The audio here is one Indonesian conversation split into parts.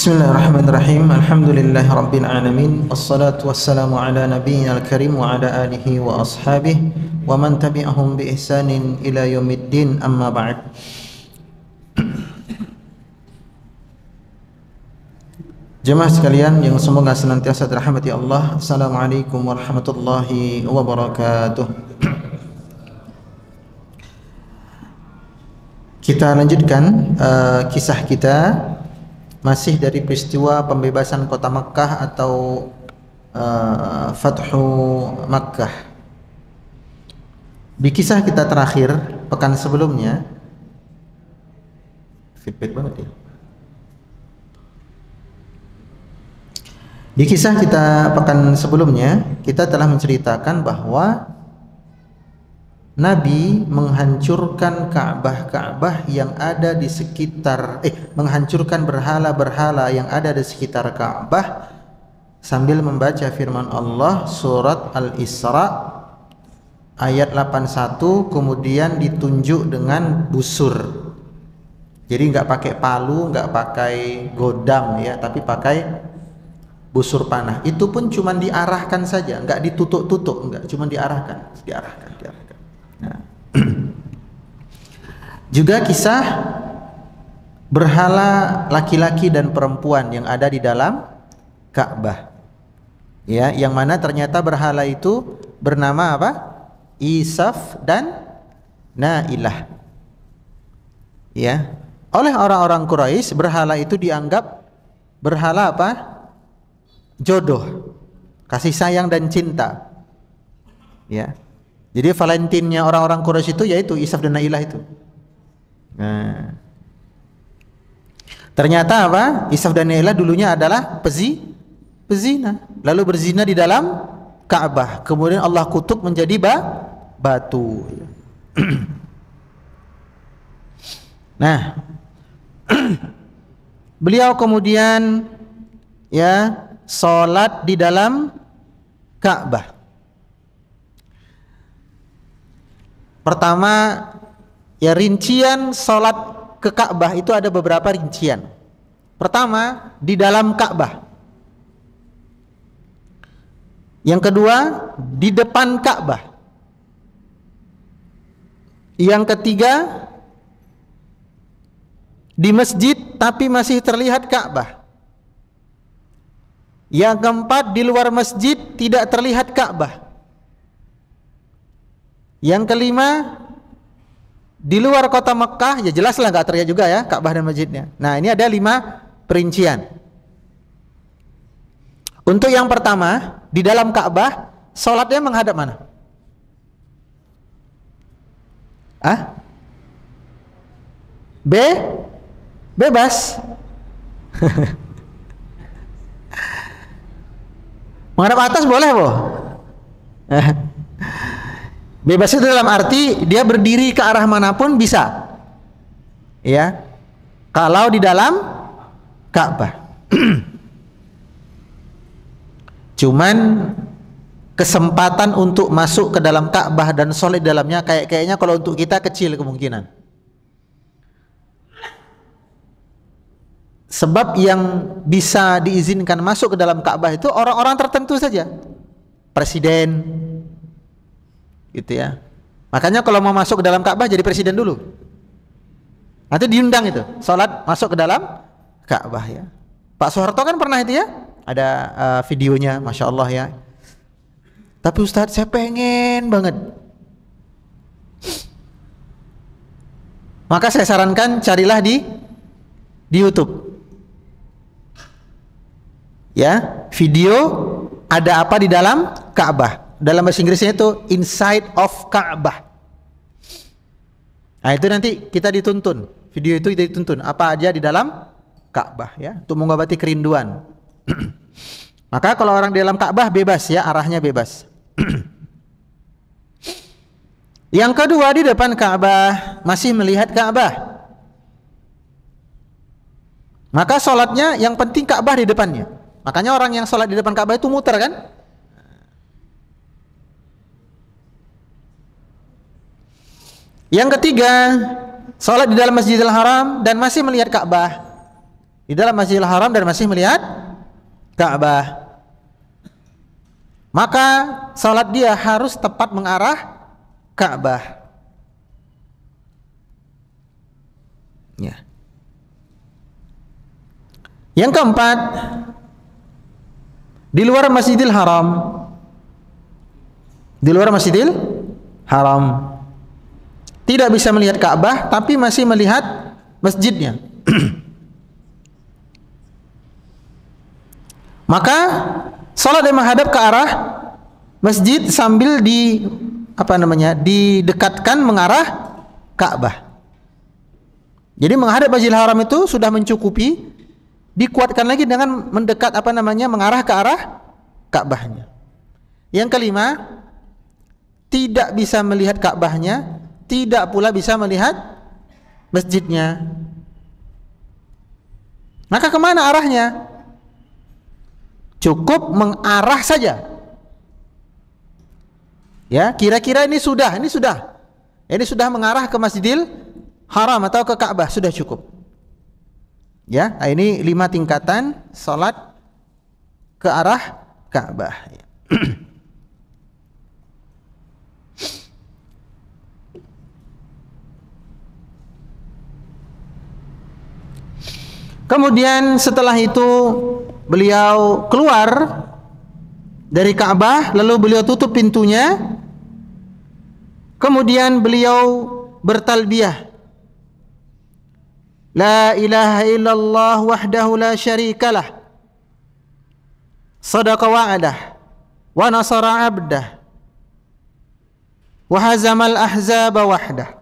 Bismillahirrahmanirrahim. Alhamdulillahirabbil alamin. Wassalatu wassalamu ala nabiyyil karim wa ala alihi wa ashabihi wa man tabi'ahum bi ihsanin ila yaumiddin. Amma ba'd. Jemaah sekalian yang semoga senantiasa dirahmati Allah. Assalamualaikum warahmatullahi wabarakatuh. Kita lanjutkan kisah kita masih dari peristiwa pembebasan kota Makkah atau Fathu Makkah. Di kisah kita terakhir pekan sebelumnya, feedback banget ya. Di kisah kita pekan sebelumnya kita telah menceritakan bahwa Nabi menghancurkan Ka'bah yang ada di sekitar menghancurkan berhala-berhala yang ada di sekitar Ka'bah sambil membaca firman Allah surat Al-Isra ayat 81, kemudian ditunjuk dengan busur. Jadi nggak pakai palu, nggak pakai godam ya, tapi pakai busur panah. Itu pun cuma diarahkan saja, nggak ditutuk-tutuk, nggak, cuma diarahkan. Nah. Juga kisah berhala laki-laki dan perempuan yang ada di dalam Ka'bah. Ya, yang mana ternyata berhala itu bernama apa? Isaf dan Nailah. Ya. Oleh orang-orang Quraisy berhala itu dianggap berhala apa? Jodoh, kasih sayang dan cinta. Ya. Jadi Valentine-nya orang-orang Quraisy itu yaitu Isaf dan Nailah itu. Nah, ternyata apa? Isaf dan Nailah dulunya adalah pezina, lalu berzina di dalam Ka'bah. Kemudian Allah kutuk menjadi batu. Nah, beliau kemudian ya sholat di dalam Ka'bah. Pertama, ya rincian sholat ke Ka'bah itu ada beberapa rincian. Pertama, di dalam Ka'bah. Yang kedua, di depan Ka'bah. Yang ketiga, di masjid tapi masih terlihat Ka'bah. Yang keempat, di luar masjid tidak terlihat Ka'bah. Yang kelima, di luar kota Mekah, ya jelaslah nggak terlihat juga ya Ka'bah dan masjidnya. Nah, ini ada 5 perincian. Untuk yang pertama, di dalam Ka'bah, sholatnya menghadap mana? Bebas. Menghadap atas boleh, Bu? Bebas itu dalam arti dia berdiri ke arah manapun bisa. Ya. Kalau di dalam Ka'bah. Cuman kesempatan untuk masuk ke dalam Ka'bah dan sholat di dalamnya kayaknya kalau untuk kita kecil kemungkinan. Sebab yang bisa diizinkan masuk ke dalam Ka'bah itu orang-orang tertentu saja. Presiden, gitu ya. Makanya kalau mau masuk ke dalam Ka'bah jadi presiden dulu. Nanti diundang itu, sholat masuk ke dalam Ka'bah ya. Pak Soeharto kan pernah itu ya, ada videonya, masya Allah ya. Tapi Ustadz saya pengen banget. Maka saya sarankan carilah di YouTube. Ya, video ada apa di dalam Ka'bah. Dalam bahasa Inggrisnya itu inside of Ka'bah. Nah, itu nanti kita dituntun. Video itu kita dituntun apa aja di dalam Ka'bah ya, untuk mengobati kerinduan. Maka kalau orang di dalam Ka'bah bebas ya, arahnya bebas. Yang kedua, di depan Ka'bah masih melihat Ka'bah. Maka sholatnya yang penting Ka'bah di depannya. Makanya orang yang sholat di depan Ka'bah itu muter kan? Yang ketiga, sholat di dalam Masjidil Haram dan masih melihat Ka'bah. di dalam Masjidil Haram dan masih melihat Ka'bah, maka salat dia harus tepat mengarah Ka'bah. Ya. Yang keempat, di luar Masjidil Haram, di luar Masjidil Haram tidak bisa melihat Ka'bah tapi masih melihat masjidnya. Maka salat yang menghadap ke arah masjid sambil didekatkan mengarah Ka'bah. Jadi menghadap Masjidil Haram itu sudah mencukupi, dikuatkan lagi dengan mendekat mengarah ke arah Ka'bahnya. Yang kelima, tidak bisa melihat Ka'bahnya, tidak pula bisa melihat masjidnya. Maka kemana arahnya? Cukup mengarah saja. Ya, kira-kira ini sudah mengarah ke Masjidil Haram atau ke Ka'bah, sudah cukup. Ya, ini 5 tingkatan salat ke arah Ka'bah. Kemudian setelah itu beliau keluar dari Ka'bah, lalu beliau tutup pintunya. Kemudian beliau bertalbiyah, La ilaha illallah wahdahu la syarikalah, sadaqa wa'adah, wa nasara abdah, wa hazamal ahzaba wahdah.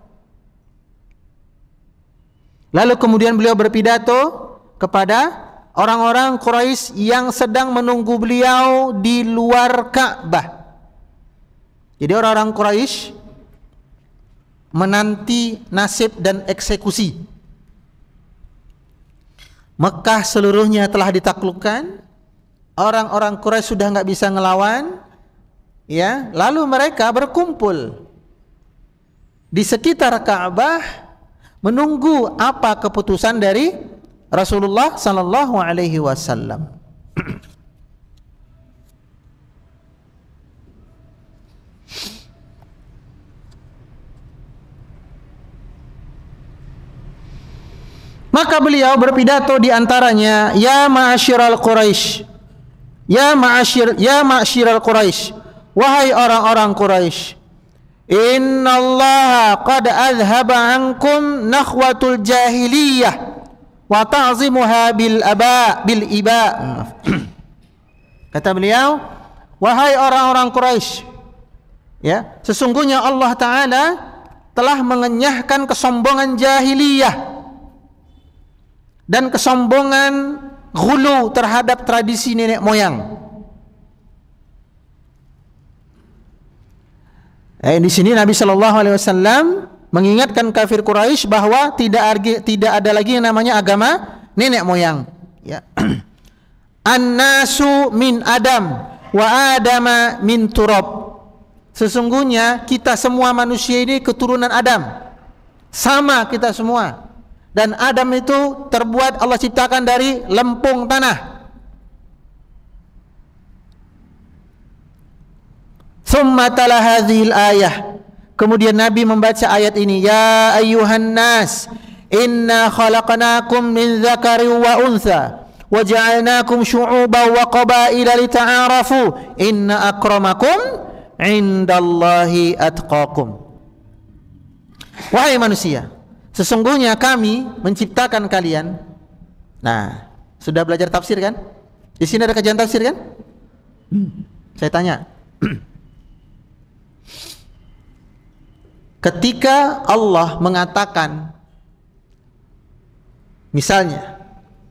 Lalu kemudian beliau berpidato kepada orang-orang Quraisy yang sedang menunggu beliau di luar Ka'bah. Jadi orang-orang Quraisy menanti nasib dan eksekusi. Mekah seluruhnya telah ditaklukkan, orang-orang Quraisy sudah nggak bisa ngelawan, ya. Lalu mereka berkumpul di sekitar Ka'bah menunggu apa keputusan dari Rasulullah sallallahu alaihi wasallam. Maka beliau berpidato di antaranya, ya ma'asyiral Quraisy, ya ma'asyiral Quraisy, wahai orang-orang Quraisy, innallaha qad azhaba ankum nakhwatul jahiliyah wa ta'zimuha bil iba. Kata beliau, wahai orang-orang Quraisy, ya, sesungguhnya Allah Ta'ala telah mengenyahkan kesombongan jahiliyah dan kesombongan ghulu terhadap tradisi nenek moyang. Di sini Nabi Shallallahu Alaihi Wasallam mengingatkan kafir Quraisy bahwa tidak ada lagi yang namanya agama nenek moyang. Ya. An-nasu min Adam wa Adama min turab. Sesungguhnya kita semua manusia ini keturunan Adam, sama kita semua. Dan Adam itu terbuat, Allah ciptakan dari lempung tanah. Tsumma tala hadhil ayah. Kemudian Nabi membaca ayat ini, ya ayyuhan nas, inna khalaqnakum min dzakarin wa untha wa ja'alnakum syu'uban wa qabaila lita'arafu inna akramakum indallahi atqakum. Wahai manusia, sesungguhnya kami menciptakan kalian. Nah, sudah belajar tafsir kan? Di sini ada kajian tafsir kan? Saya tanya. Ketika Allah mengatakan, misalnya,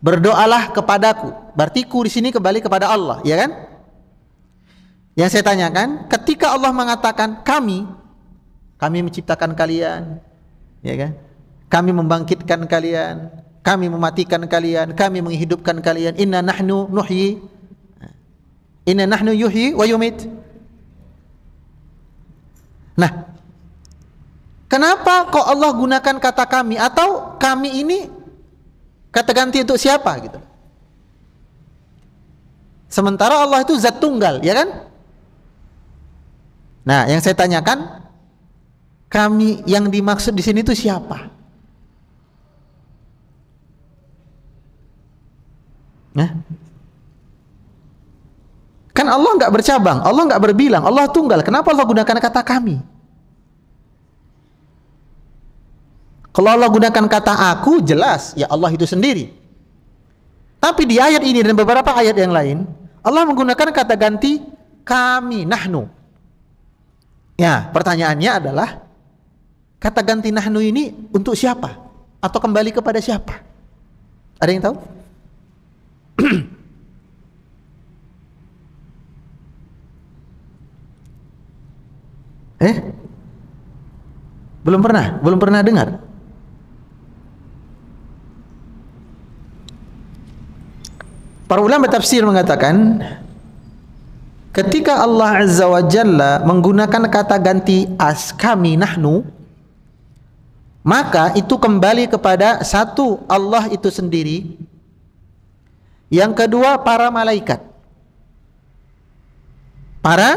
berdoalah kepadaku, berarti ku di sini kembali kepada Allah, ya kan? Yang saya tanyakan, ketika Allah mengatakan kami menciptakan kalian, ya kan? Kami membangkitkan kalian, kami mematikan kalian, kami menghidupkan kalian. Inna nahnu yuhyi wa yumit. Nah, kenapa kok Allah gunakan kata kami, atau kami ini Kata ganti untuk siapa gitu. Sementara Allah itu zat tunggal, ya kan? Nah, yang saya tanyakan, kami yang dimaksud di sini itu siapa? Nah, kan Allah nggak bercabang, Allah nggak berbilang, Allah tunggal. Kenapa Allah gunakan kata kami? Kalau Allah gunakan kata aku, jelas ya Allah itu sendiri. Tapi di ayat ini dan beberapa ayat yang lain, Allah menggunakan kata ganti kami, nahnu. Ya, pertanyaannya adalah kata ganti nahnu ini untuk siapa? Atau kembali kepada siapa? Ada yang tahu? Belum pernah dengar. Para ulama tafsir mengatakan, ketika Allah Azza wa Jalla menggunakan kata ganti kami, nahnu, maka itu kembali kepada satu, Allah itu sendiri. Yang kedua, para malaikat. Para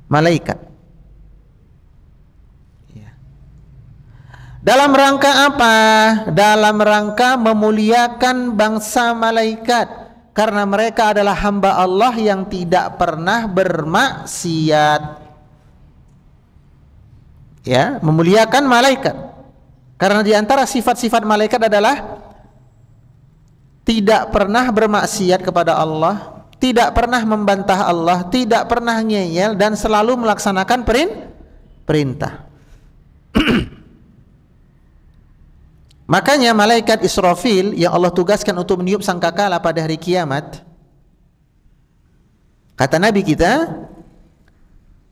malaikat. Dalam rangka apa? Dalam rangka memuliakan bangsa malaikat, karena mereka adalah hamba Allah yang tidak pernah bermaksiat. Ya, memuliakan malaikat. Karena di antara sifat-sifat malaikat adalah tidak pernah bermaksiat kepada Allah, tidak pernah membantah Allah, tidak pernah ngeyel, dan selalu melaksanakan perintah. Makanya malaikat Israfil yang Allah tugaskan untuk meniup sangkakala pada hari kiamat, kata Nabi kita,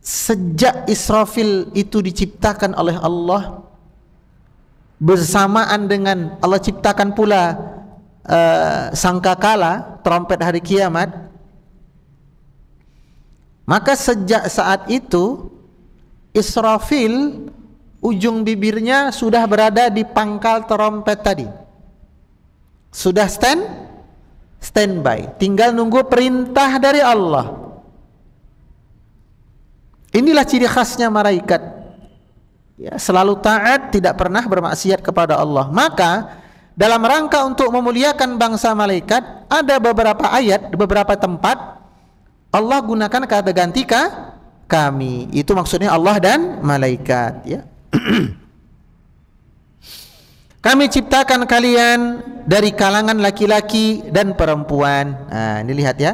sejak Israfil itu diciptakan oleh Allah, bersamaan dengan Allah ciptakan pula sangkakala, trompet hari kiamat, maka sejak saat itu Israfil ujung bibirnya sudah berada di pangkal trompet tadi, sudah standby, tinggal nunggu perintah dari Allah. Inilah ciri khasnya malaikat, ya, selalu taat, tidak pernah bermaksiat kepada Allah. Maka dalam rangka untuk memuliakan bangsa malaikat, ada beberapa ayat, beberapa tempat Allah gunakan kata ganti kami. Itu maksudnya Allah dan malaikat, ya. Kami ciptakan kalian dari kalangan laki-laki dan perempuan. Nah, ini lihat ya.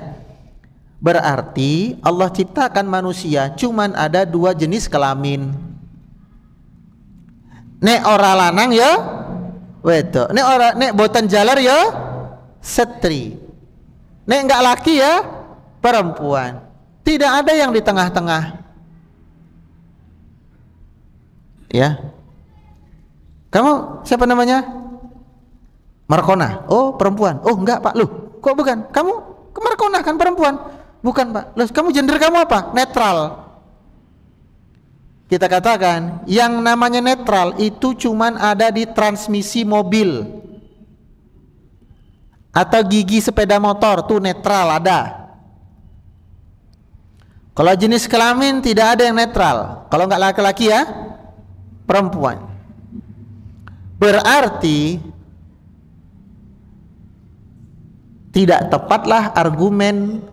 Berarti Allah ciptakan manusia cuman ada dua jenis kelamin. Nek ora lanang ya wedok, nek boten jalar ya setri, nek enggak laki ya perempuan. Tidak ada yang di tengah-tengah. Ya, kamu siapa namanya? Markona. Oh, perempuan. Oh, enggak Pak. Loh, kok bukan? Kamu ke Markona kan perempuan? Bukan Pak. Loh, kamu gender kamu apa? Netral. Kita katakan yang namanya netral itu cuman ada di transmisi mobil atau gigi sepeda motor, tuh netral ada. Kalau jenis kelamin tidak ada yang netral. Kalau enggak laki-laki ya perempuan. Berarti tidak tepatlah argumen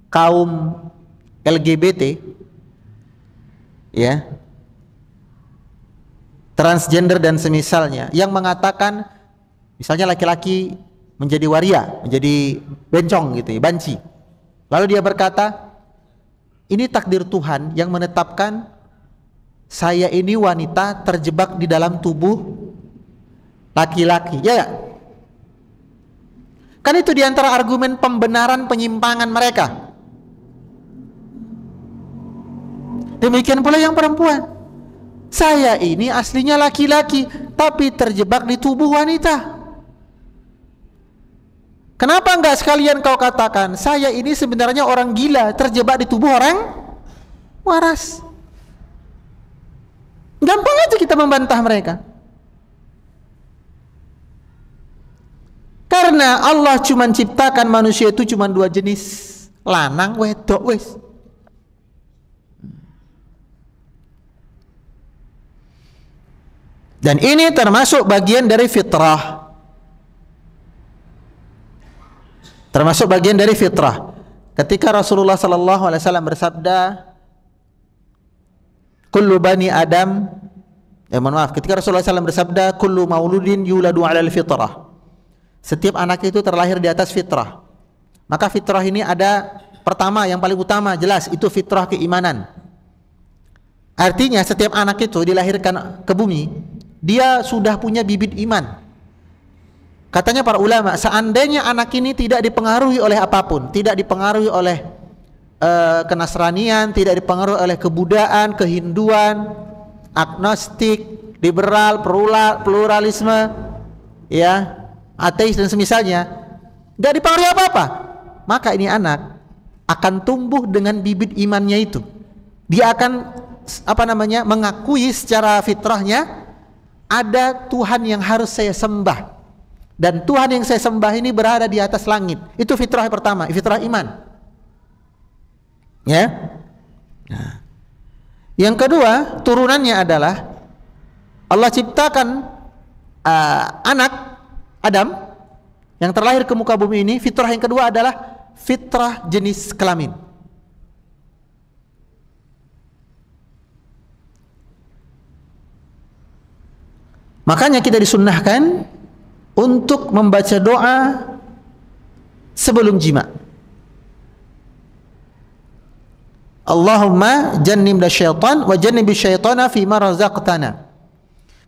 kaum LGBT, ya, transgender dan semisalnya, yang mengatakan misalnya laki-laki menjadi waria, menjadi bencong gitu ya, banci. Lalu dia berkata, ini takdir Tuhan yang menetapkan saya ini wanita terjebak di dalam tubuh laki-laki, ya gak? Kan itu diantara argumen pembenaran penyimpangan mereka. Demikian pula yang perempuan, saya ini aslinya laki-laki tapi terjebak di tubuh wanita. Kenapa enggak sekalian kau katakan saya ini sebenarnya orang gila terjebak di tubuh orang waras? Gampang aja kita membantah mereka. Karena Allah cuma ciptakan manusia itu cuma dua jenis, lanang wedok wis. Dan ini termasuk bagian dari fitrah. Termasuk bagian dari fitrah. Ketika Rasulullah sallallahu alaihi wasallam bersabda, "Kullu bani Adam," ketika Rasulullah SAW bersabda, "Kullu mauludin yuladu 'alal fitrah." Setiap anak itu terlahir di atas fitrah. Maka fitrah ini ada pertama, yang paling utama jelas itu fitrah keimanan. Artinya setiap anak itu dilahirkan ke bumi, dia sudah punya bibit iman. Katanya para ulama, seandainya anak ini tidak dipengaruhi oleh apapun, tidak dipengaruhi oleh kenasranian, tidak dipengaruhi oleh kebudayaan, kehinduan, agnostik, liberal, pluralisme, ya, ateis dan semisalnya, tidak dipengaruhi apa-apa, maka ini anak akan tumbuh dengan bibit imannya itu. Dia akan mengakui secara fitrahnya ada Tuhan yang harus saya sembah, dan Tuhan yang saya sembah ini berada di atas langit. Itu fitrah pertama, fitrah iman. Ya. Nah. Yang kedua, turunannya adalah Allah ciptakan anak Adam yang terlahir ke muka bumi ini. Fitrah yang kedua adalah fitrah jenis kelamin. Makanya kita disunnahkan untuk membaca doa sebelum jima. Allahumma jannibna syaitan wa jannibi syaitana fima razaqtana.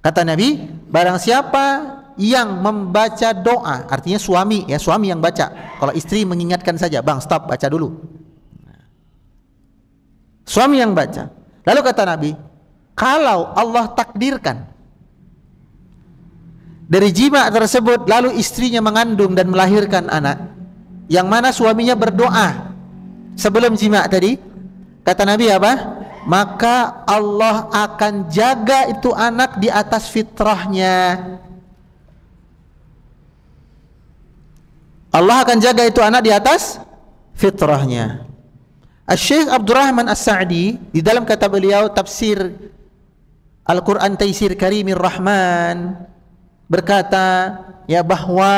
Kata Nabi, barang siapa yang membaca doa, artinya suami ya, suami yang baca. Kalau istri mengingatkan saja, "Bang, stop, baca dulu." Suami yang baca. Lalu kata Nabi, kalau Allah takdirkan dari jima tersebut lalu istrinya mengandung dan melahirkan anak, yang mana suaminya berdoa sebelum jima tadi, kata Nabi apa? Maka Allah akan jaga itu anak di atas fitrahnya. Allah akan jaga itu anak di atas fitrahnya. Syekh Abdurrahman As-Sa'di di dalam kata beliau tafsir Al-Quran Taisir Karimir Rahman berkata ya bahwa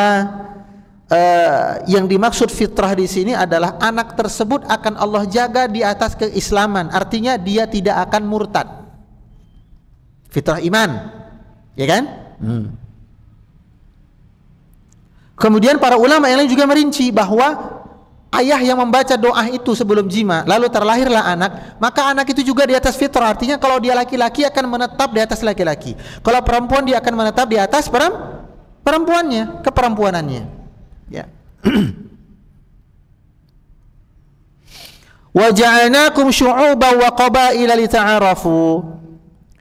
yang dimaksud fitrah di sini adalah anak tersebut akan Allah jaga di atas keislaman, artinya dia tidak akan murtad. Fitrah iman, ya kan? Kemudian para ulama yang lain juga merinci bahwa ayah yang membaca doa itu sebelum jima, lalu terlahirlah anak, maka anak itu juga di atas fitrah. Artinya kalau dia laki-laki akan menetap di atas laki-laki, kalau perempuan dia akan menetap di atas perempuannya, keperempuanannya. Ya. Wa ja'alnakum syu'uban wa qabaila lita'arafu.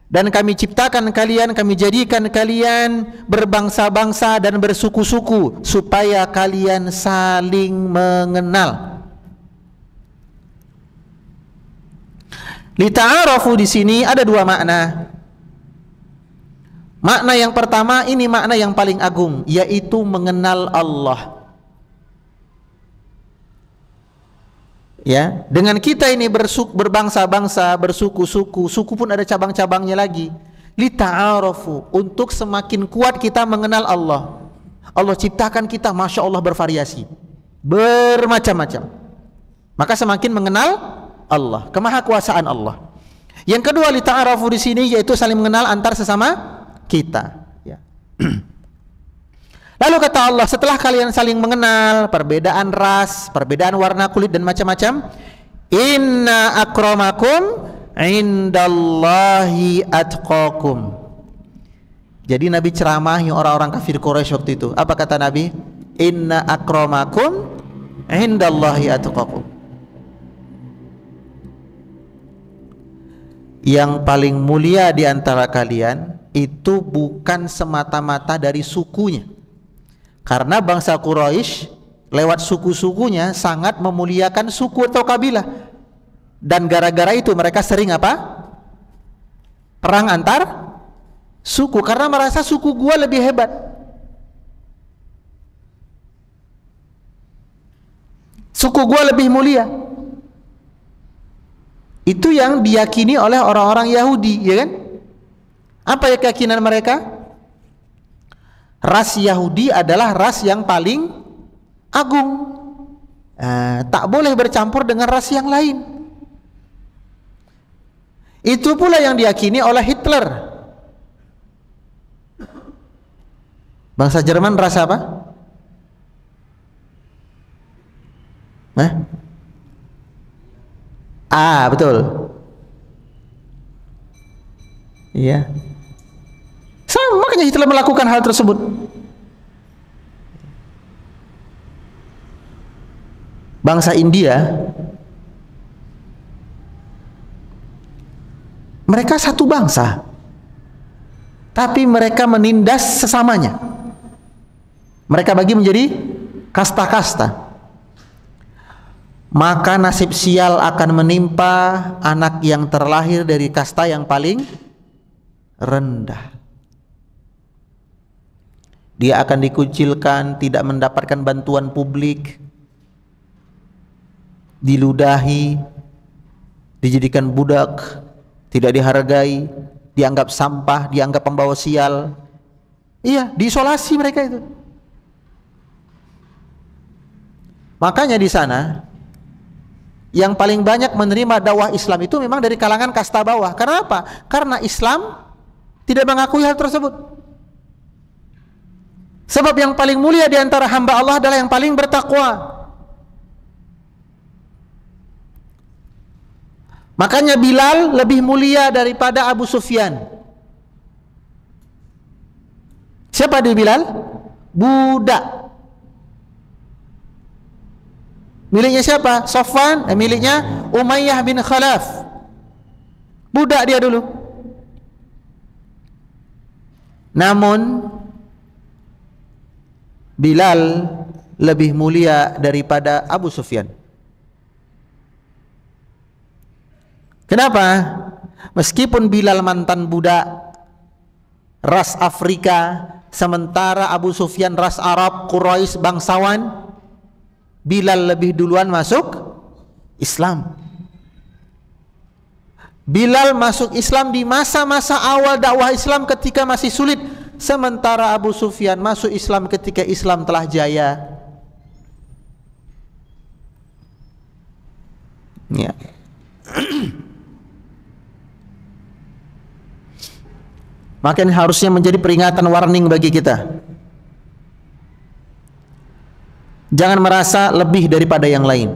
Dan kami ciptakan kalian, kami jadikan kalian berbangsa-bangsa dan bersuku-suku supaya kalian saling mengenal. Lita'arafu di sini ada dua makna. Makna yang pertama, ini makna yang paling agung, yaitu mengenal Allah. Ya, dengan kita ini berbangsa-bangsa, bersuku-suku, suku pun ada cabang-cabangnya lagi. Lita'arafu, untuk semakin kuat kita mengenal Allah. Allah ciptakan kita, masya Allah, bervariasi, bermacam-macam. Maka semakin mengenal Allah, kemahakuasaan Allah. Yang kedua, lita'arafu di sini yaitu saling mengenal antar sesama kita. Ya. Lalu kata Allah, setelah kalian saling mengenal perbedaan ras, perbedaan warna kulit dan macam-macam, inna akramakum indallahi atqakum. Jadi Nabi ceramahi orang-orang kafir Quraisy waktu itu. Apa kata Nabi? Inna akramakum indallahi atqakum. Yang paling mulia di antara kalian itu bukan semata-mata dari sukunya. Karena bangsa Quraisy lewat suku-sukunya sangat memuliakan suku atau kabilah. Dan gara-gara itu mereka sering apa? Perang antar suku, karena merasa suku gua lebih hebat. suku gua lebih mulia. Itu yang diyakini oleh orang-orang Yahudi, ya kan? Apa ya keyakinan mereka? Ras Yahudi adalah ras yang paling agung. Tak boleh bercampur dengan ras yang lain. Itu pula yang diyakini oleh Hitler. Bangsa Jerman ras apa? Betul. Iya. Sama, makanya Hitler melakukan hal tersebut. Bangsa India, mereka satu bangsa, tapi mereka menindas sesamanya. Mereka bagi menjadi kasta-kasta. Maka nasib sial akan menimpa anak yang terlahir dari kasta yang paling rendah. Dia akan dikucilkan, tidak mendapatkan bantuan publik, diludahi, dijadikan budak, tidak dihargai, dianggap sampah, dianggap pembawa sial. Iya, diisolasi mereka itu. Makanya di sana yang paling banyak menerima dakwah Islam itu memang dari kalangan kasta bawah. Karena apa? Karena Islam tidak mengakui hal tersebut. Sebab yang paling mulia di antara hamba Allah adalah yang paling bertakwa. Makanya Bilal lebih mulia daripada Abu Sufyan. Siapa dia Bilal? Budak. Miliknya siapa? Sofwan. Miliknya Umayyah bin Khalaf. Budak dia dulu. Namun Bilal lebih mulia daripada Abu Sufyan. Kenapa? Meskipun Bilal mantan budak ras Afrika, sementara Abu Sufyan ras Arab, Quraisy, bangsawan, Bilal lebih duluan masuk Islam. Bilal masuk Islam di masa-masa awal dakwah Islam ketika masih sulit, sementara Abu Sufyan masuk Islam ketika Islam telah jaya. Ya. Maka harusnya menjadi peringatan, warning bagi kita. Jangan merasa lebih daripada yang lain.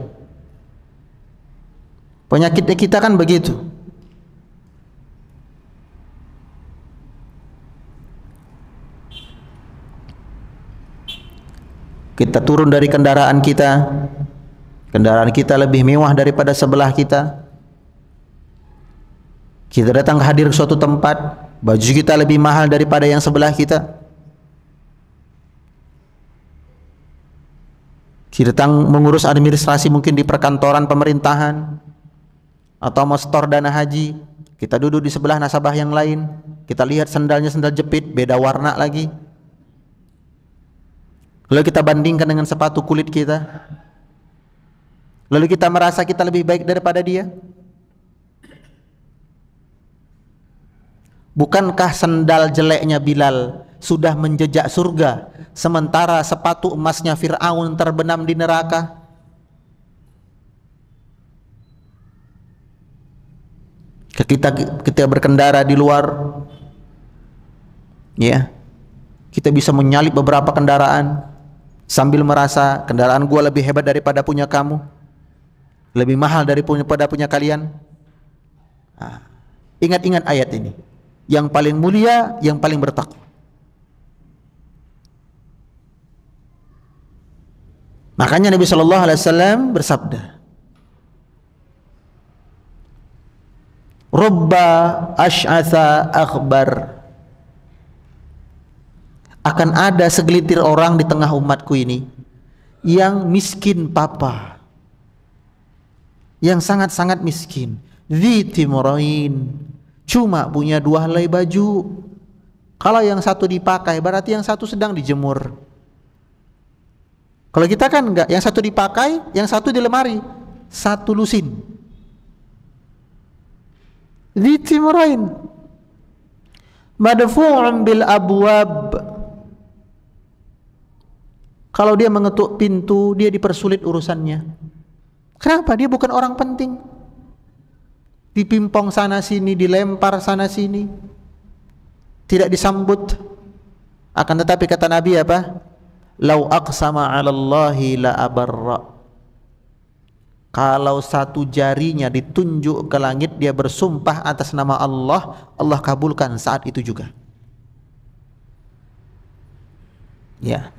Penyakitnya kita kan begitu. Kita turun dari kendaraan kita lebih mewah daripada sebelah kita. Kita datang hadir ke suatu tempat, baju kita lebih mahal daripada yang sebelah kita. Kita datang mengurus administrasi mungkin di perkantoran pemerintahan atau mau setor dana haji, kita duduk di sebelah nasabah yang lain. Kita lihat sendalnya sendal jepit, beda warna lagi. Lalu kita bandingkan dengan sepatu kulit kita. Lalu kita merasa kita lebih baik daripada dia. Bukankah sendal jeleknya Bilal sudah menjejak surga, sementara sepatu emasnya Fir'aun terbenam di neraka? Kita berkendara di luar, ya, kita bisa menyalip beberapa kendaraan sambil merasa kendaraan gua lebih hebat daripada punya kamu, lebih mahal daripada punya kalian. Ingat-ingat ayat ini. Yang paling mulia, yang paling bertakwa. Makanya Nabi Shallallahu Alaihi Wasallam bersabda, "Rubba ash'atha akhbar." Akan ada segelintir orang di tengah umatku ini yang miskin papa, yang sangat-sangat miskin. Dzi timrain, cuma punya 2 helai baju. Kalau yang satu dipakai berarti yang satu sedang dijemur. Kalau kita kan enggak, yang satu dipakai, yang satu di lemari, satu lusin. Dzitimrain madfu'un bil abwab. Kalau dia mengetuk pintu, dia dipersulit urusannya. Kenapa? Dia bukan orang penting. Dipimpong sana sini, dilempar sana sini, tidak disambut. Akan tetapi kata Nabi apa? Lau aqsama 'ala Allahi la abarra. Kalau satu jarinya ditunjuk ke langit, dia bersumpah atas nama Allah, Allah kabulkan saat itu juga. Ya.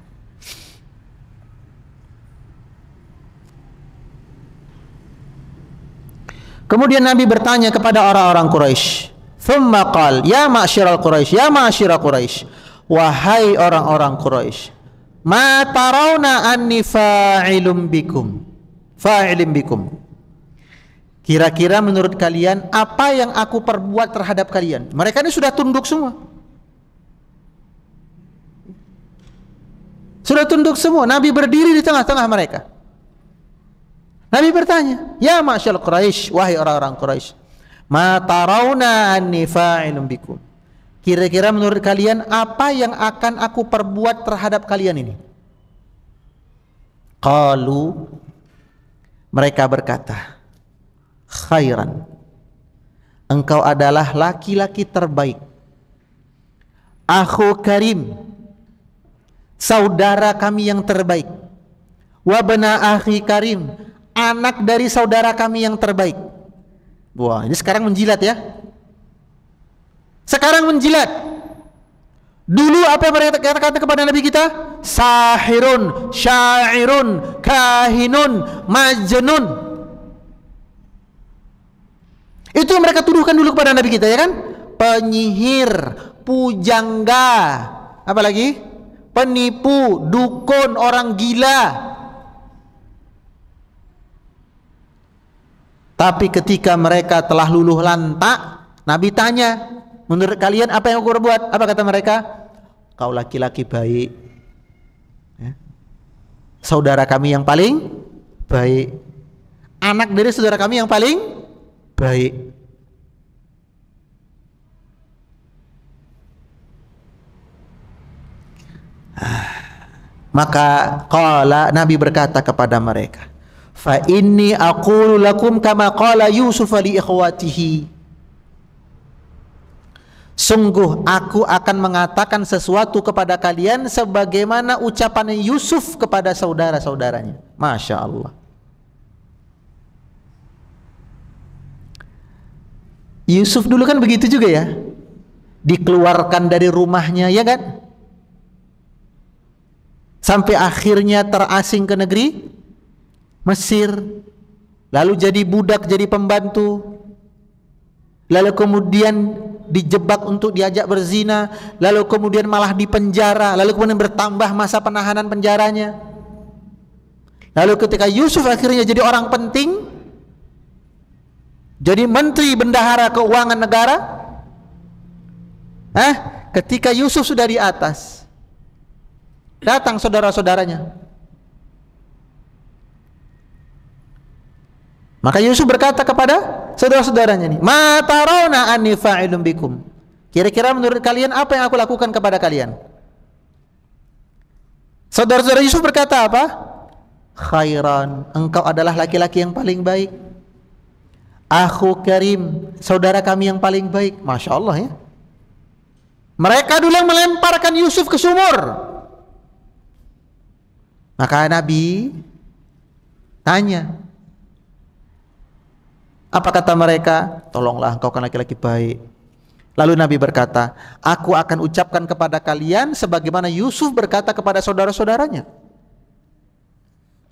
Kemudian Nabi bertanya kepada orang-orang Quraisy, "Tsumma qal, ya ma'syiral Quraisy, ya ma'syiral Quraisy, wahai orang-orang Quraisy, ma tarawna anni fa'ilum bikum?" Fa'ilum bikum. Kira-kira menurut kalian apa yang aku perbuat terhadap kalian? Mereka ini sudah tunduk semua. Sudah tunduk semua. Nabi berdiri di tengah-tengah mereka. Nabi bertanya, "Ya ma'syal Quraisy, wahai orang-orang Quraisy, ma tarawna anni fa'ilun bikum?" Kira-kira menurut kalian apa yang akan aku perbuat terhadap kalian ini? Qalu, mereka berkata, khairan, engkau adalah laki-laki terbaik, akhu karim, saudara kami yang terbaik, wa bana akhi karim, anak dari saudara kami yang terbaik. Wah, ini sekarang menjilat ya. Sekarang menjilat. Dulu apa yang mereka kata kepada Nabi kita? Sahirun, syairun, kahinun, majnun. Itu yang mereka tuduhkan dulu kepada Nabi kita, ya kan? Penyihir, pujangga, apa lagi? Penipu, dukun, orang gila. Tapi ketika mereka telah luluh lantak, Nabi tanya, menurut kalian apa yang aku perbuat? Apa kata mereka? Kau laki-laki baik, ya. Saudara kami yang paling baik, anak dari saudara kami yang paling baik. Maka qala, Nabi berkata kepada mereka, fa inni aqulu lakum kama qala Yusuf li ikhwatihi. Sungguh aku akan mengatakan sesuatu kepada kalian sebagaimana ucapan Yusuf kepada saudara-saudaranya. Masya Allah. Yusuf dulu kan begitu juga ya, dikeluarkan dari rumahnya, ya kan, sampai akhirnya terasing ke negeri Mesir, lalu jadi budak, jadi pembantu, lalu kemudian dijebak untuk diajak berzina, lalu kemudian malah dipenjara, lalu kemudian bertambah masa penahanan penjaranya. Lalu ketika Yusuf akhirnya jadi orang penting, jadi menteri bendahara keuangan negara, ketika Yusuf sudah di atas, datang saudara-saudaranya. Maka Yusuf berkata kepada saudara-saudaranya nih, ma tarawna anni fa'ilun bikum. Kira-kira menurut kalian apa yang aku lakukan kepada kalian? Saudara-saudara Yusuf berkata apa? Khairan, engkau adalah laki-laki yang paling baik. Akhu karim, saudara kami yang paling baik. Masya Allah ya. Mereka dulu yang melemparkan Yusuf ke sumur. Maka Nabi tanya, apa kata mereka? Tolonglah, engkau kan laki-laki baik. Lalu Nabi berkata, aku akan ucapkan kepada kalian sebagaimana Yusuf berkata kepada saudara-saudaranya.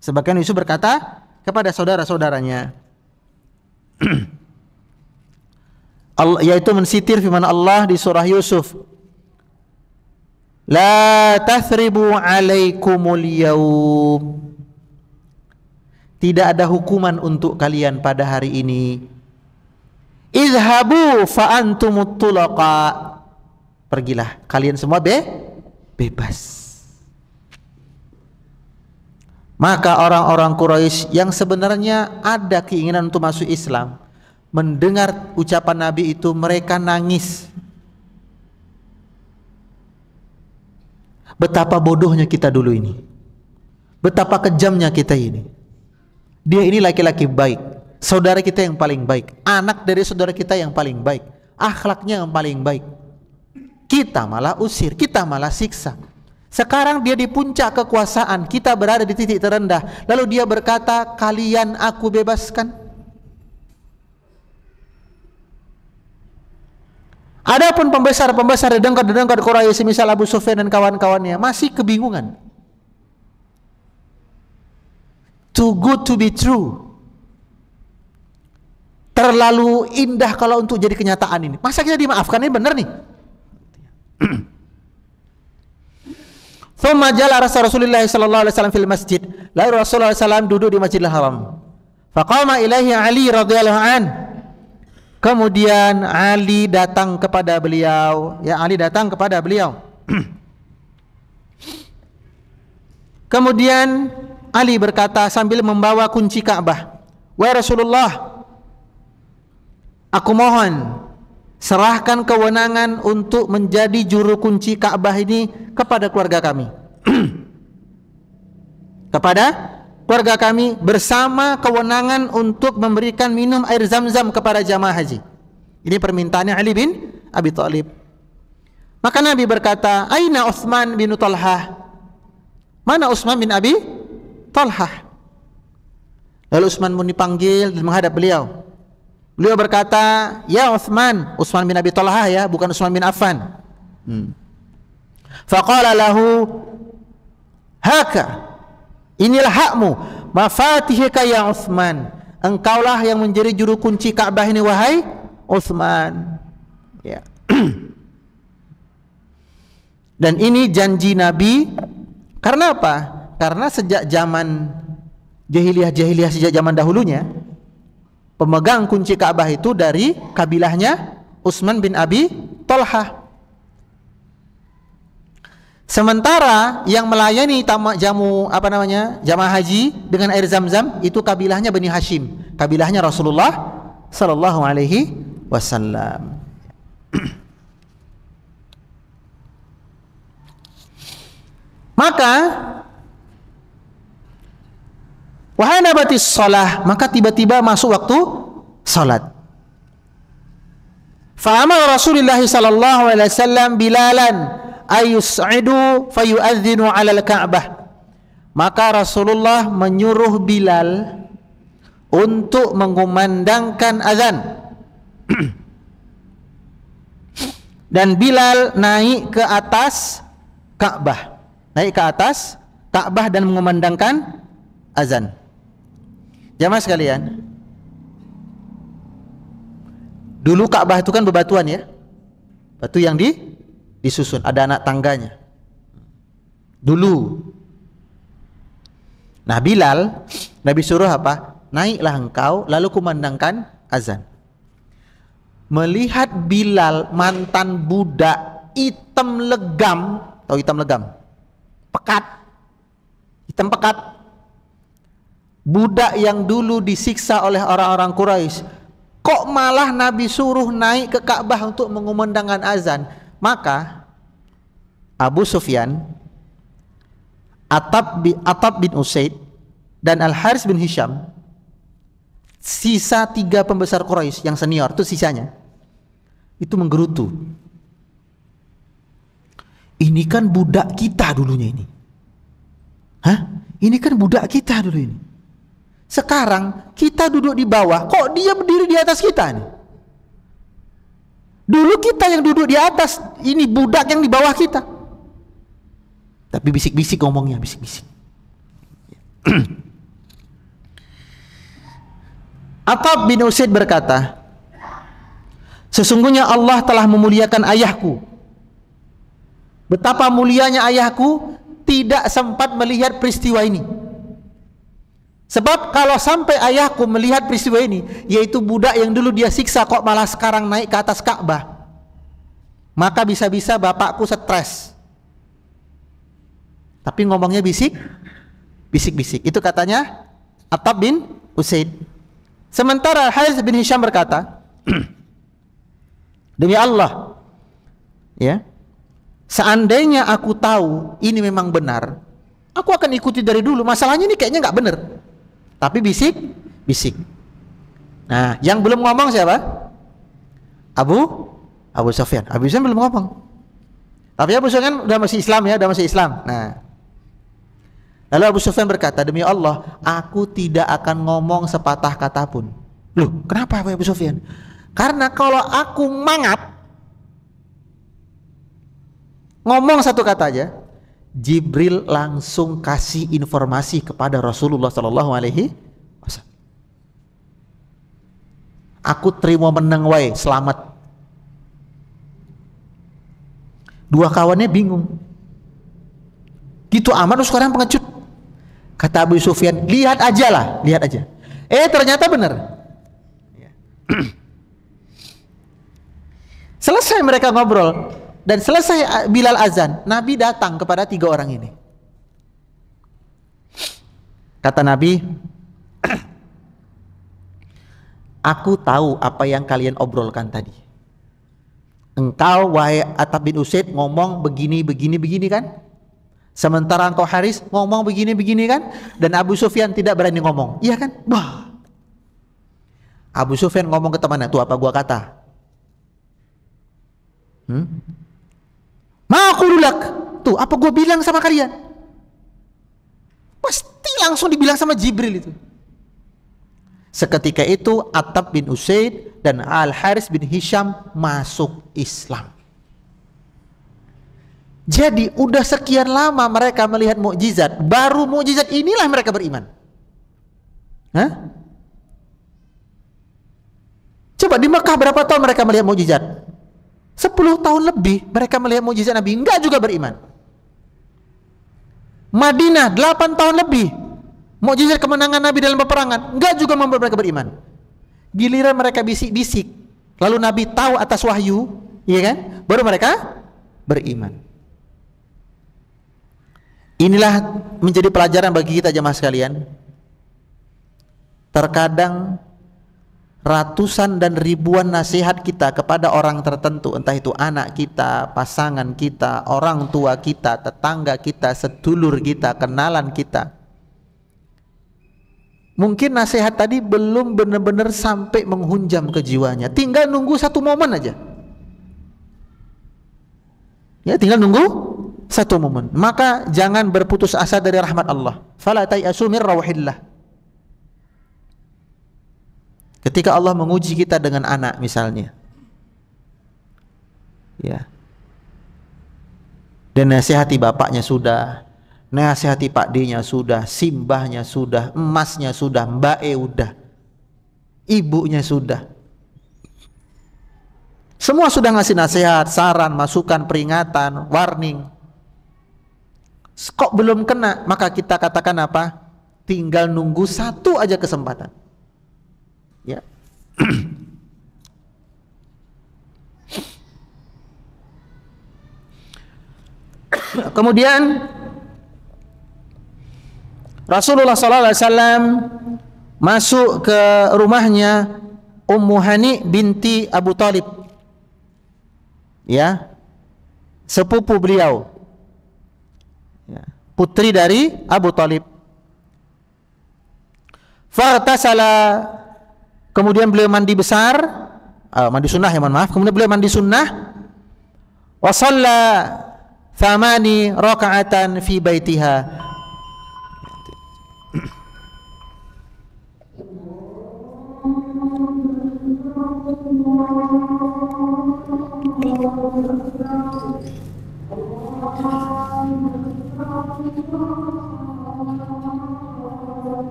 Sebagaimana Yusuf berkata kepada saudara-saudaranya. Yaitu mensitir firman Allah di surah Yusuf, la tathribu alaikumul yawm, tidak ada hukuman untuk kalian pada hari ini. Izhabu fa antumut tulaqa, pergilah kalian semua bebas. Maka orang-orang Quraisy yang sebenarnya ada keinginan untuk masuk Islam, mendengar ucapan Nabi itu mereka nangis. Betapa bodohnya kita dulu ini, betapa kejamnya kita ini. Dia ini laki-laki baik, saudara kita yang paling baik, anak dari saudara kita yang paling baik, akhlaknya yang paling baik. Kita malah usir, kita malah siksa. Sekarang dia di puncak kekuasaan, kita berada di titik terendah, lalu dia berkata, kalian aku bebaskan. Adapun pembesar-pembesar dedengkot-dedengkot Quraisy, misal Abu Sufyan dan kawan-kawannya, masih kebingungan. Too good to be true. Terlalu indah kalau untuk jadi kenyataan ini. Masa kita dimaafkan? Ini benar nih. Thumma jala Rasulullah sallallahu alaihi wasallam fil masjid. Lalu Rasulullah SAW duduk di Masjidil Haram. Faqama ilaihi Ali radhiyallahu an. Kemudian Ali datang kepada beliau. Ya, Ali datang kepada beliau. Kemudian Ali berkata sambil membawa kunci Ka'bah, "Wahai Rasulullah, aku mohon serahkan kewenangan untuk menjadi juru kunci Ka'bah ini kepada keluarga kami." Kepada keluarga kami, bersama kewenangan untuk memberikan minum air Zam-Zam kepada jamaah haji. Ini permintaannya Ali bin Abi Thalib. Maka Nabi berkata, "Aina Utsman bin Talhah?" Mana Utsman bin Abi Talhah? Lalu Utsman pun dipanggil dan menghadap beliau. Beliau berkata, "Ya Utsman," Utsman bin Abi Talhah ya, bukan Utsman bin Affan. Faqala lahu, "Haka, inilah hakmu, mafatihika ya Utsman. Engkaulah yang menjadi juru kunci Ka'bah ini wahai Utsman." Ya. Dan ini janji Nabi. Karena apa? Karena sejak zaman jahiliyah sejak zaman dahulunya, pemegang kunci Ka'bah itu dari kabilahnya Utsman bin Abi Talhah. Sementara yang melayani jamaah haji dengan air Zam-Zam itu kabilahnya Bani Hashim, kabilahnya Rasulullah sallallahu alaihi wasallam. Maka wahana batis shalah, maka tiba-tiba masuk waktu salat. Fa amara Rasulullah sallallahu alaihi wasallam Bilalan ayus'idu fayu'adzinu 'alal Ka'bah. Maka Rasulullah menyuruh Bilal untuk mengumandangkan azan. Dan Bilal naik ke atas Ka'bah. Naik ke atas Ka'bah dan mengumandangkan azan. Jamaah sekalian, dulu Ka'bah itu kan bebatuan ya, batu yang disusun, ada anak tangganya dulu. Nah, Bilal, Nabi suruh apa? Naiklah engkau lalu kumandangkan azan. Melihat Bilal, mantan budak, hitam legam, tahu hitam legam? Pekat, hitam pekat, budak yang dulu disiksa oleh orang-orang Quraisy, kok malah Nabi suruh naik ke Ka'bah untuk mengumandangkan azan. Maka Abu Sufyan, Attab bin Usaid, dan Al-Haris bin Hisham, sisa 3 pembesar Quraisy yang senior itu sisanya, itu menggerutu. Ini kan budak kita dulunya ini. Hah? Ini kan budak kita dulu ini. Sekarang kita duduk di bawah, kok dia berdiri di atas kita nih? Dulu kita yang duduk di atas, ini budak yang di bawah kita. Tapi bisik-bisik ngomongnya, bisik-bisik. Attab bin Usaid berkata, "Sesungguhnya Allah telah memuliakan ayahku. Betapa mulianya ayahku tidak sempat melihat peristiwa ini. Sebab kalau sampai ayahku melihat peristiwa ini, yaitu budak yang dulu dia siksa kok malah sekarang naik ke atas Ka'bah, maka bisa-bisa bapakku stres." Tapi ngomongnya bisik, bisik-bisik. Itu katanya Attab bin Usaid. Sementara Harits bin Hisham berkata, demi Allah, ya, seandainya aku tahu ini memang benar, aku akan ikuti dari dulu. Masalahnya ini kayaknya nggak benar. Tapi bisik-bisik. Nah, yang belum ngomong siapa? Abu Sufyan. Abu Sufyan belum ngomong. Tapi Abu Sufyan udah masih Islam ya, udah masih Islam. Nah, lalu Abu Sufyan berkata, demi Allah, aku tidak akan ngomong sepatah kata pun. Loh, kenapa Abu Sufyan? Karena kalau aku mangap, ngomong satu kata aja, Jibril langsung kasih informasi kepada Rasulullah Sallallahu Alaihi Wasallam. Aku terima menang wae, selamat. Dua kawannya bingung. Gitu aman sekarang pengecut. Kata Abu Sufyan, lihat aja lah, lihat aja. Ternyata benar. Selesai mereka ngobrol dan selesai Bilal azan, Nabi datang kepada tiga orang ini. Kata Nabi, aku tahu apa yang kalian obrolkan tadi. Engkau wahai Attab bin Usaid ngomong begini kan? Sementara engkau Haris ngomong begini kan? Dan Abu Sufyan tidak berani ngomong. Iya kan? Wah. Abu Sufyan ngomong ke temannya, tuh apa gua kata? Ma'qululak. Tuh apa gua bilang sama kalian? Pasti langsung dibilang sama Jibril itu. Seketika itu Attab bin Usaid dan Al-Harits bin Hisham masuk Islam. Jadi udah sekian lama mereka melihat mukjizat, baru mukjizat inilah mereka beriman. Hah? Coba di Mekah berapa tahun mereka melihat mukjizat? 10 tahun lebih mereka melihat mukjizat Nabi, enggak juga beriman. Madinah 8 tahun lebih, mukjizat kemenangan Nabi dalam peperangan, enggak juga membuat mereka beriman. Giliran mereka bisik-bisik, lalu Nabi tahu atas wahyu, iya kan? Baru mereka beriman. Inilah menjadi pelajaran bagi kita jemaah sekalian. Terkadang ratusan dan ribuan nasihat kita kepada orang tertentu, entah itu anak kita, pasangan kita, orang tua kita, tetangga kita, sedulur kita, kenalan kita. Mungkin nasihat tadi belum benar-benar sampai menghunjam ke jiwanya. Tinggal nunggu satu momen aja. Ya, tinggal nunggu satu momen. Maka jangan berputus asa dari rahmat Allah. Fala tayasu min rawhillah. Ketika Allah menguji kita dengan anak misalnya, ya, dan nasihati bapaknya sudah, nasihati Pak D-nya sudah, simbahnya sudah, emasnya sudah, mbak E udah, ibunya sudah, semua sudah ngasih nasihat, saran, masukan, peringatan, warning. Kok belum kena? Maka kita katakan apa? Tinggal nunggu satu aja kesempatan. Ya. Kemudian Rasulullah SAW masuk ke rumahnya Ummu Hani binti Abu Talib, ya, sepupu beliau, ya, putri dari Abu Talib. Fartasala, kemudian beliau mandi besar, mandi sunnah ya, mohon maaf. Kemudian beliau mandi sunnah. Wa shalla 8 rakaatan fi baitiha.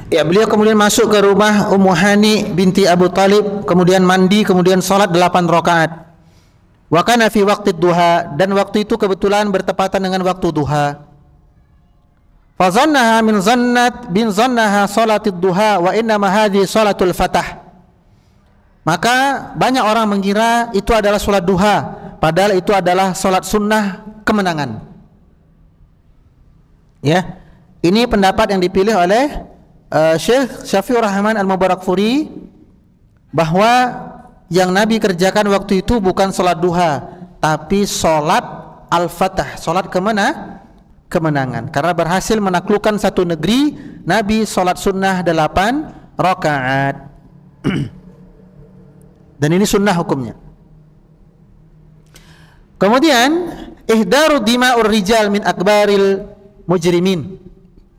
Ya, beliau kemudian masuk ke rumah Ummu Hani binti Abu Talib, kemudian mandi, kemudian salat 8 rakaat. Wa kana fi waqti duha, dan waktu itu kebetulan bertepatan dengan waktu duha. Fa zannaha min zannat bin zannaha salatid duha wa inna ma hadhihi salatul fatah. Maka banyak orang mengira itu adalah salat duha, padahal itu adalah salat sunnah kemenangan. Ya. Ini pendapat yang dipilih oleh Syekh Syafiur Rahman Al-Mubarakfuri, bahwa yang Nabi kerjakan waktu itu bukan sholat duha, tapi sholat al-fatah, sholat kemenangan. Karena berhasil menaklukkan satu negeri, Nabi sholat sunnah 8 rakaat. Dan ini sunnah hukumnya. Kemudian ihdaru dima'ur rijal min akbaril mujrimin.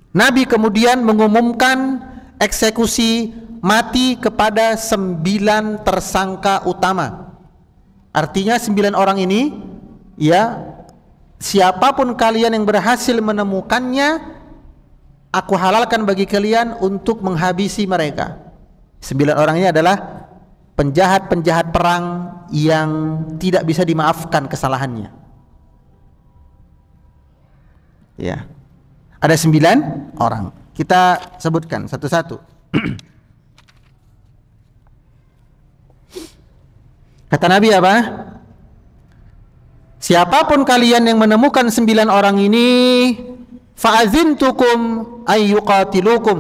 Nabi kemudian mengumumkan eksekusi mati kepada 9 tersangka utama. Artinya 9 orang ini, ya, siapapun kalian yang berhasil menemukannya, aku halalkan bagi kalian untuk menghabisi mereka. 9 orang ini adalah penjahat-penjahat perang yang tidak bisa dimaafkan kesalahannya. Ya. Ada 9 orang. Kita sebutkan satu-satu. Kata Nabi apa? Siapapun kalian yang menemukan 9 orang ini, fa'azintukum ayyuqatilukum.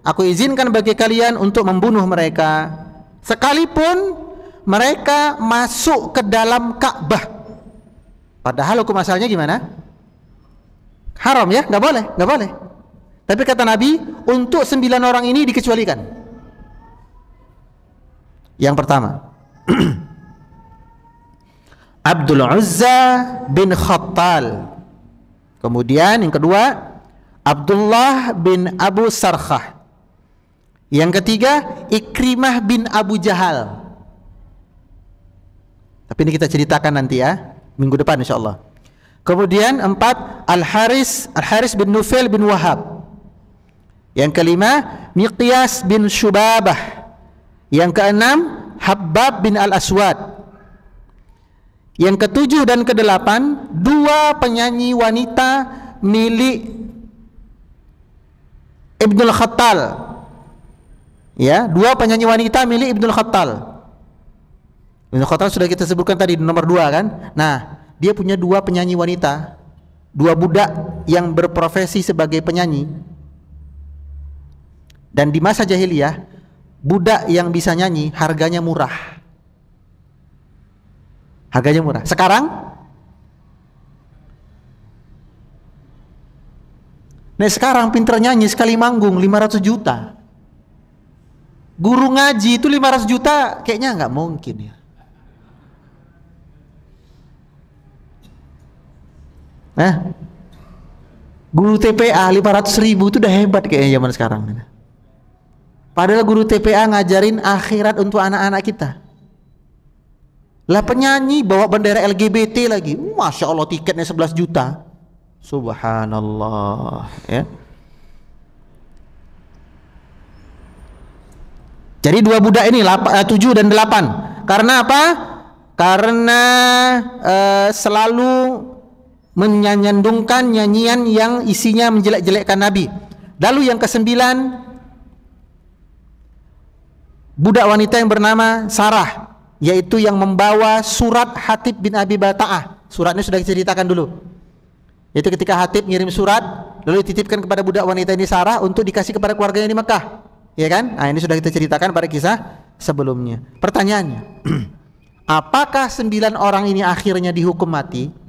Aku izinkan bagi kalian untuk membunuh mereka, sekalipun mereka masuk ke dalam Ka'bah. Padahal hukum asalnya gimana? Haram, ya, nggak boleh. Tapi kata Nabi, untuk 9 orang ini dikecualikan. Yang pertama, Abdul Uzza bin Khattal. Kemudian yang kedua, Abdullah bin Abu Sarkhah. Yang ketiga, Ikrimah bin Abu Jahal. Tapi ini kita ceritakan nanti, ya, minggu depan insyaallah. Kemudian 4, Al-Haris bin Nufail bin Wahab. Yang kelima, Miqyas bin Syubabah. Yang keenam, Habbab bin Al-Aswad. Yang ketujuh dan kedelapan, 2 penyanyi wanita milik Ibnul Khattal. Ya, 2 penyanyi wanita milik Ibnul Khattal. Ibnul Khattal sudah kita sebutkan tadi nomor 2 kan. Nah, dia punya 2 penyanyi wanita, 2 budak yang berprofesi sebagai penyanyi. Dan di masa jahiliyah, budak yang bisa nyanyi harganya murah. Harganya murah. Sekarang, sekarang pinter nyanyi sekali manggung 500 juta. Guru ngaji itu 500 juta kayaknya nggak mungkin, ya. Guru TPA 500.000 itu udah hebat kayaknya zaman sekarang. Padahal guru TPA ngajarin akhirat untuk anak-anak kita. Lah penyanyi bawa bendera LGBT lagi, Masya Allah, tiketnya 11 juta. Subhanallah, ya. Jadi 2 budak ini 7 dan 8. Karena apa? Karena selalu menyandungkan nyanyian yang isinya menjelek-jelekkan Nabi. Lalu yang ke-9, budak wanita yang bernama Sarah, yaitu yang membawa surat Hatib bin Abi Balta'ah. Suratnya sudah diceritakan dulu. Yaitu ketika Hatib ngirim surat, lalu dititipkan kepada budak wanita ini Sarah untuk dikasih kepada keluarganya di Mekah, ya kan? Nah, ini sudah kita ceritakan pada kisah sebelumnya. Pertanyaannya, apakah 9 orang ini akhirnya dihukum mati?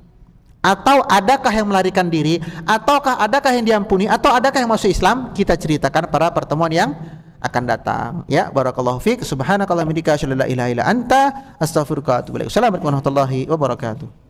Atau adakah yang melarikan diri? Ataukah adakah yang diampuni? Atau adakah yang masuk Islam? Kita ceritakan pada pertemuan yang akan datang. Ya, barakallahu fiik. Subhanakallahumma wa bihamdika asyhadu an la ilaha illa anta astaghfiruka wa atubu ilaik. Assalamualaikum warahmatullahi wabarakatuh.